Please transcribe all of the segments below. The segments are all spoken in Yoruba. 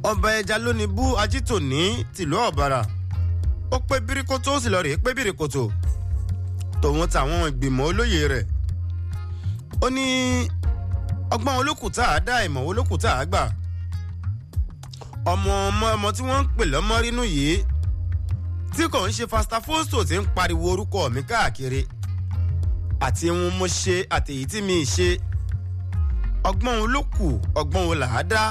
ọba ẹja lónìí bú ajítòní tìlú ọ̀bàrà ó pé bíríkótó ó sì lọ rèé pé bíríkótó tòun tàwọn ìgbìmọ̀ olóyè rẹ̀ ó ní ọgbọ́n olókùtà àdá ìmọ̀ olókùtà àgbà ọmọ tí wọ́n ń pè lọ́mọ rínú yìí tí kò ń ṣe fastafosto tí ń pariwo orúkọ mi káàkiri àti ohun mo ṣe àtèyí tí mi ṣe ọgbọ́n olókù ọgbọ́n olàádá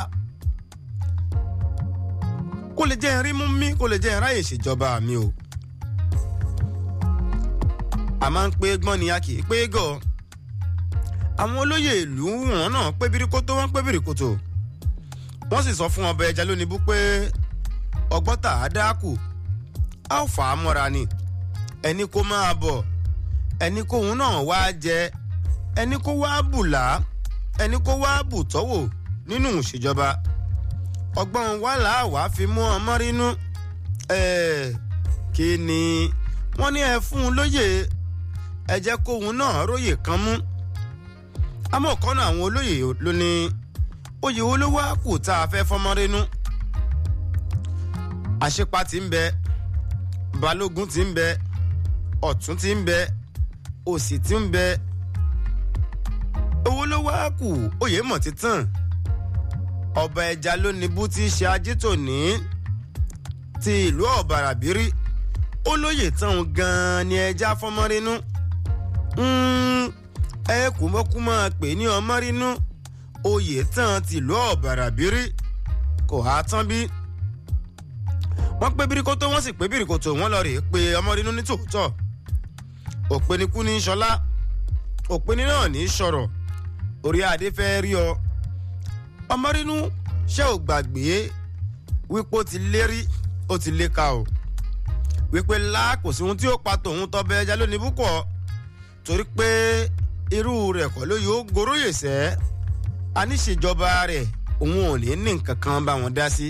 kó lè jẹ́ irin mú mi kó lè jẹ́ iráyè ṣèjọba mi o a máa ń pé gbọ́n ni a kì í pé gọ̀ àwọn olóyè ìlú wọn náà pé bíríkótó wọn pé bíríkótó wọ́n sì sọ fún ọba ẹja lónìí bú pé ọgbọ́n tà á dákù a ó fà á mọ́ra ni ẹni kó máa bọ̀ ẹni kóhun náà wá jẹ ẹni kó wá bùlá ẹni kó wá bùtọ́wò nínú ìṣèjọba ọgbọ́n wàhálà wàá fi mú ọmọ rínú kí ni wọ́n ní ẹ fún un lóyè ẹ jẹ́ kóhun náà róyè kan mú àmọ́ ọ̀kan náà àwọn olóyè ló ní oyè wo ló wá kù tá a fẹ́ fọmọ rínú àṣepa tí ń bẹ balógun tí ń bẹ ọ̀tún tí ń bẹ òsì tí ń bẹ owó ló wá kù oyè mọ̀ títàn ọba ẹja lónìí bú tí í ṣe ajítòní ti ìlú ọ̀bàràbírí olóyè tán gan-an ni ẹja fọmọrínú ẹ kò mọ́kú máa pè ní ọmọrínú oyè tán tìlú ọ̀bàràbírí kò há tán bí wọ́n pé bíríkótó wọ́n sì pé bíríkótó wọ́n lọ rèé pé ọmọrínú ní tòótọ́ òpinnikú ní sọlá òpinni náà ní sọ̀rọ̀ orí adé fẹ́ rí ọ ọmọrínú ṣé ò gbàgbé wípé ó ti lérí ó ti léka o wípé ńlá kò sí ohun tí ó pa tòun tọbẹ ẹja lónìí púpọ̀ torí pé irú rẹ̀ kọ́ ló yóò goróyè sẹ́ aníṣèjọba rẹ̀ òun ò ní ní nǹkan kan bá wọn dá sí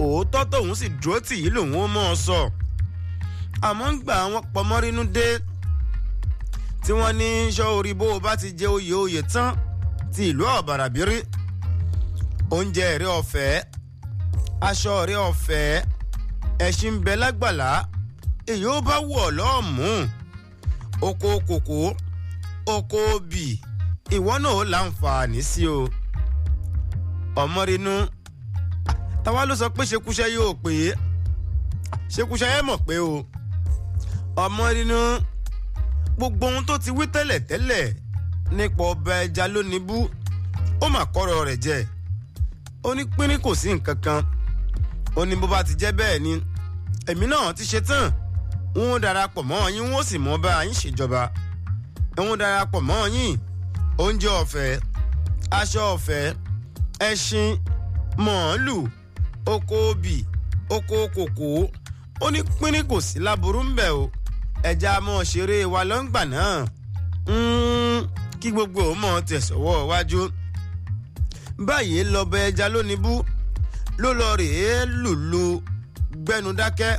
òótọ́ tóun sì dúró tì yí lòun ó mọ̀ ọ́ sọ àmọ́ ń gbà wọn pọmọ́rínú dé tí wọ́n ní sọ orí bó o bá ti jẹ oyè tán ti ìlú ọ̀bàràbírí oúnjẹ rẹ ọ̀fẹ́ aṣọ rẹ ọ̀fẹ́ ẹṣin ń bẹ lágbàlá èyí ó bá wọ̀ lọ́ọ̀mù oko kòkó oko obì ìwọ náà ó láǹfààní sí o ọmọrínú táwa ló sọ pé ṣekúṣẹ́ yóò pé ṣekúṣẹ́ yẹn mọ̀ pé o ọmọrínú gbogbo ohun tó ti wí tẹ́lẹ̀ nípa ọba ẹja lónìí bú ó mà kọ́rọ̀ rẹ̀ jẹ́ ó ní pínrín kò sí nǹkan kan ó ní bó bá ti jẹ́ bẹ́ẹ̀ ni èmi náà ti ṣe tán wọ́n darapọ̀ mọ́ yín wọ́n sì mọ́ bá yín ṣèjọba wọ́n darapọ̀ mọ́ yín oúnjẹ ọ̀fẹ́ aṣọ ọ̀fẹ́ ẹṣin màálù oko obì oko kòkó ó ní pínrín kò sí láburú ń bẹ̀ o ẹja mọ́ ṣeré wa lọ́ngbà náà kí gbogbo ò mọ̀ tẹ̀sọ̀wọ́ wájú báyìí lọ́bẹ ẹja lónìí bú ló lọ rèé lùlù gbẹnu dákẹ́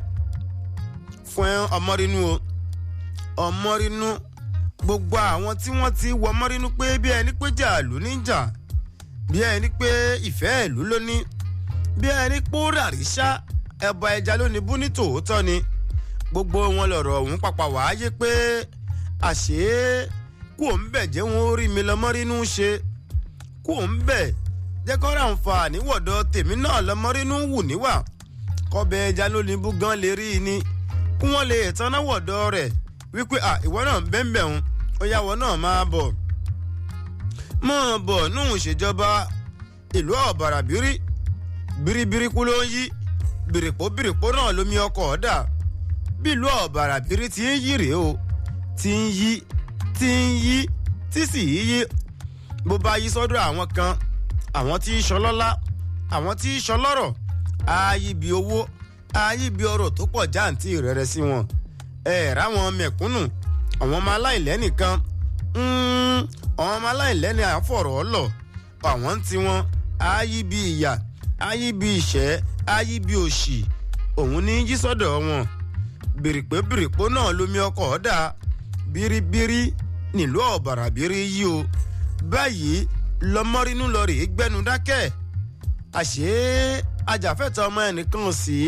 fún ọmọrínú o ọmọrínú gbogbo àwọn tí wọ́n ti wọ ọmọrínú pé bí ẹni pé jàlú níjà bí ẹni pé ìfẹ́ ìlú lóní bí ẹni pé ó ràríṣà ẹbọ ẹja lónìí bú ní tòótọ́ ni gbogbo wọn lọ̀rọ̀ ọ̀hún pàpà wáyé pé àṣé kò ń bẹ̀ jẹ́ wọn ó rí mi lọ́mọrínú ṣe kò ń bẹ̀ jẹ́ kọ́ ra àǹfààní wọ̀dọ̀ tèmi náà lọ́mọrínú wù níwà kọ́bẹ̀ ẹja lónìí bú gan lè rí i ni kí wọ́n lè tanná wọ̀dọ̀ rẹ̀ wípé ìwọ náà ń bẹ́ẹ̀ bẹ́ẹ̀ ó yá wọn náà máa bọ̀ nù ìṣèjọba ìlú ọ̀bàràbírí biribiri kú ló ń yí bìrìpó náà lómi ọkọ̀ ọ̀dà bí ìlú ọ̀bàràbírí ti ń yí rèé o ti ń yí tí sì yí bó bá yí sọ́dọ̀ àwọn kan àwọn tí í ṣọlọ́lá àwọn tí í ṣọlọ́rọ̀ ààyè bí owó ààyè bí ọrọ̀ tó pọ̀ jáǹtì rẹ̀rẹ̀ sí wọn ráwọn mẹ̀kúnnù àwọn ọmọ aláìlẹ́nìkan àwọn ọmọ aláìlẹ́ni àfọ̀rọ̀ ọlọ̀ àwọn ń tiwọn ààyè bí ìyà ààyè bí ìṣẹ́ ààyè bí òṣì òun ní yí sọ́dọ̀ wọn bìrìpó náà lómi ọkọ̀ ọ̀dà bíríbírí nílùú ọ̀bàràbírí yìí o báyìí lọmọrínú lọ rèé gbẹnu dákẹ́ àṣé ajàfẹ́tọ̀ọ́ ọmọ ẹnìkan sí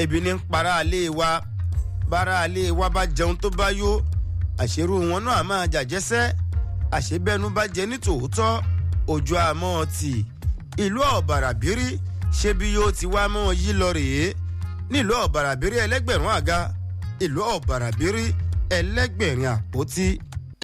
ebi ní para alé wa bára alé wa bá jẹun tó bá yó àṣírù wọn náà máa jàjẹ́sẹ́ àṣebẹ́nu bá jẹ ní tòótọ́ ojú àmọ́ tì ìlú ọ̀bàràbírí ṣé bí yóò ti wá mọ́ yí lọ rèé nílùú ọ̀bàràbírí ẹlẹ́gbẹ̀rún àga ìlú ọ̀bàràbírí ẹlẹ́gbẹ̀rin àpótí.